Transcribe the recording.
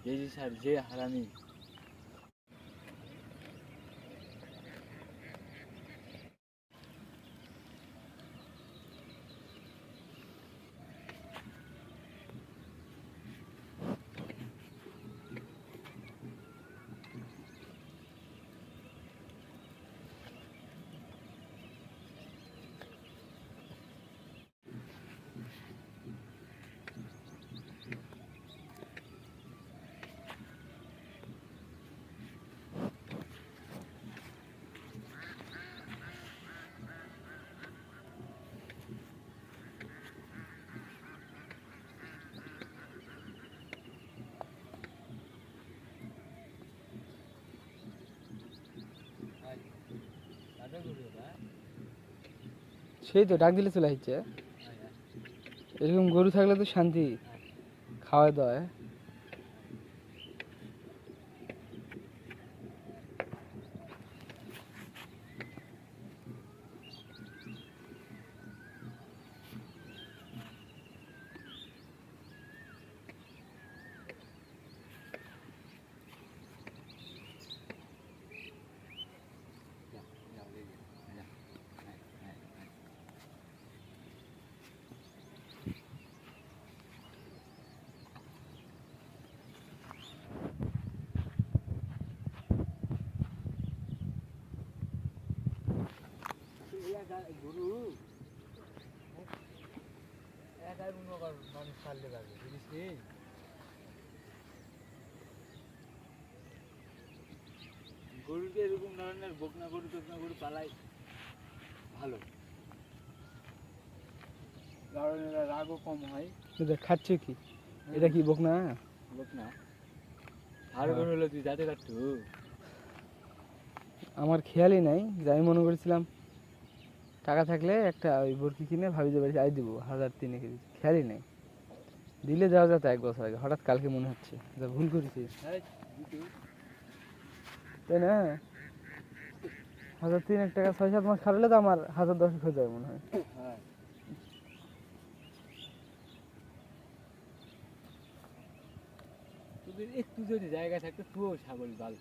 KG সার যে হারামি। সেই তো ডাক দিলে চলে আসছে। এরকম গরু থাকলে তো শান্তি, খাওয়া দাওয়া। গরু একাই মনে কর মানুষ পালতে পারবে, বুঝিস? গরুকে এরকম ধরনের বকনা গরু পালাই ভালো, কারণ এরা রাগও কম হয়। এটা খাচ্ছে কি? এটা কি বকনা? বকনা আর গরু হলো তুই যাতে কাটতু। আমার খেয়ালই নাই, যাই মনে করেছিলাম টাকা থাকলে একটা ওই বরকি কিনে ভাবি যে বাড়ি আই দিব 1000 কেজি, খেয়ালই নেই। দিলে যাওয়া যেত 1 বছর আগে, হঠাৎ কালকে মনে হচ্ছে যা ভুল করেছি, তাই না? 1003 টাকা 6-7 মাস খাটালে তো আমার 1010 হয়ে যাবে মনে হয়। হ্যাঁ, তোদের একটু যদি জায়গা থাকতো তুইও ছাগল পাল।